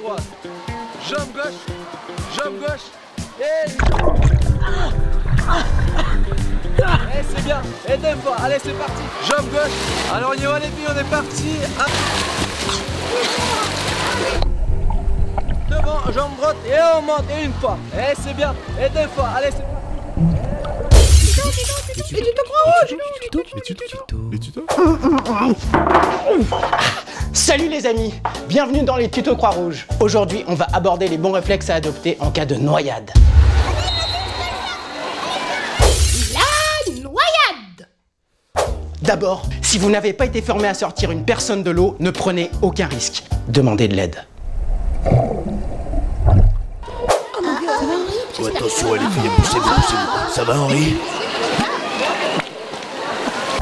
droite. Jambe gauche. Et... c'est bien. Et deux fois. Allez, c'est parti. Jambe gauche. Alors, on y va les filles, on est parti. Devant, jambe droite. Et on monte. Et une fois. Et c'est bien. Et deux fois. Allez, c'est parti. Les tutos Croix-Rouge. Les tutos. Salut les amis, bienvenue dans les tutos Croix-Rouge. Aujourd'hui, on va aborder les bons réflexes à adopter en cas de noyade. La noyade! D'abord, si vous n'avez pas été formé à sortir une personne de l'eau, ne prenez aucun risque. Demandez de l'aide. Oh, attention, les filles, poussez-vous. Ça va, Henri?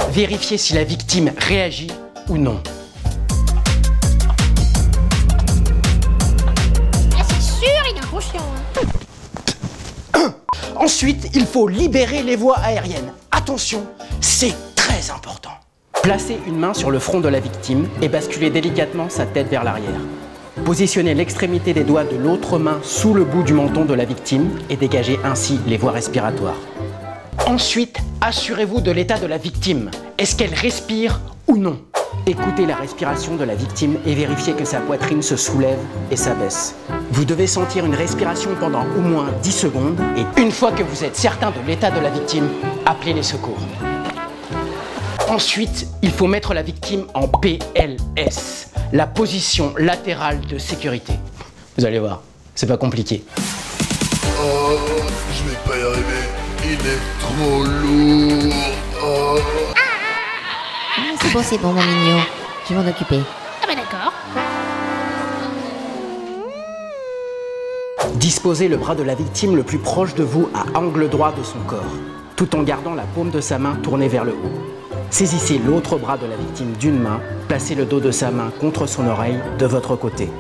Vérifiez si la victime réagit ou non. Ah, c'est sûr, il est inconscient. Ensuite, il faut libérer les voies aériennes. Attention, c'est très important. Placez une main sur le front de la victime et basculez délicatement sa tête vers l'arrière. Positionnez l'extrémité des doigts de l'autre main sous le bout du menton de la victime et dégagez ainsi les voies respiratoires. Ensuite, assurez-vous de l'état de la victime. Est-ce qu'elle respire ou non? Écoutez la respiration de la victime et vérifiez que sa poitrine se soulève et s'abaisse. Vous devez sentir une respiration pendant au moins 10 secondes et une fois que vous êtes certain de l'état de la victime, appelez les secours. Ensuite, il faut mettre la victime en PLS, la position latérale de sécurité. Vous allez voir, c'est pas compliqué. Oh, je vais pas y arriver. Il est trop lourd. Oh. C'est bon, mon mignon. Je vais m'en occuper. Ah bah d'accord. Disposez le bras de la victime le plus proche de vous à angle droit de son corps, tout en gardant la paume de sa main tournée vers le haut. Saisissez l'autre bras de la victime d'une main, placez le dos de sa main contre son oreille de votre côté.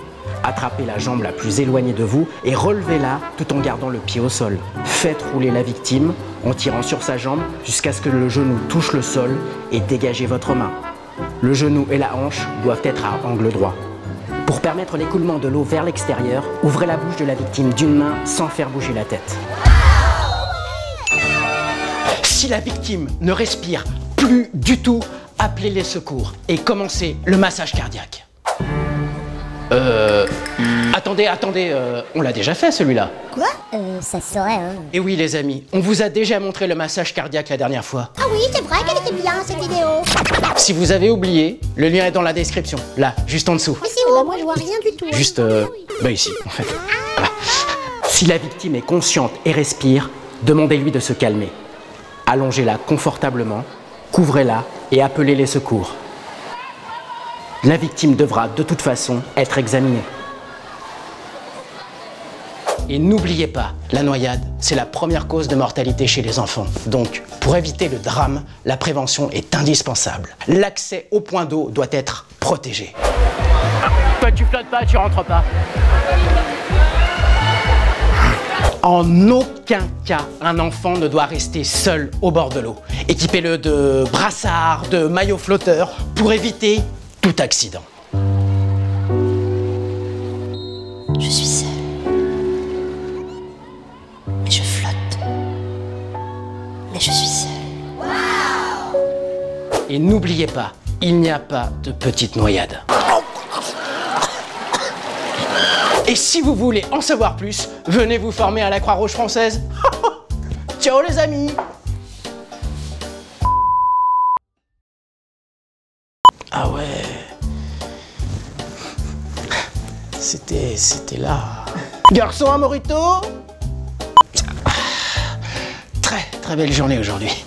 Attrapez la jambe la plus éloignée de vous et relevez-la tout en gardant le pied au sol. Faites rouler la victime en tirant sur sa jambe jusqu'à ce que le genou touche le sol et dégagez votre main. Le genou et la hanche doivent être à angle droit. Pour permettre l'écoulement de l'eau vers l'extérieur, ouvrez la bouche de la victime d'une main sans faire bouger la tête. Si la victime ne respire plus du tout, appelez les secours et commencez le massage cardiaque. Attendez, on l'a déjà fait celui-là. Quoi? Ça se saurait, hein. Et oui les amis, on vous a déjà montré le massage cardiaque la dernière fois. Ah oui, c'est vrai qu'elle était bien cette vidéo. Si vous avez oublié, le lien est dans la description, là, juste en dessous. Mais c'est où? Moi je vois rien du tout. Juste, ici, en fait. Voilà. Si la victime est consciente et respire, demandez-lui de se calmer. Allongez-la confortablement, couvrez-la et appelez les secours. La victime devra de toute façon être examinée. Et n'oubliez pas, la noyade, c'est la première cause de mortalité chez les enfants. Donc, pour éviter le drame, la prévention est indispensable. L'accès au point d'eau doit être protégé. Toi, tu flottes pas, tu rentres pas. En aucun cas, un enfant ne doit rester seul au bord de l'eau. Équipez-le de brassards, de maillots flotteurs pour éviter tout accident. Je suis seule. Mais je flotte. Mais je suis seule. Et n'oubliez pas, il n'y a pas de petite noyade. Et si vous voulez en savoir plus, venez vous former à la Croix-Rouge française. Ciao les amis! Ah ouais. C'était là. Garçon à Morito. Très belle journée aujourd'hui.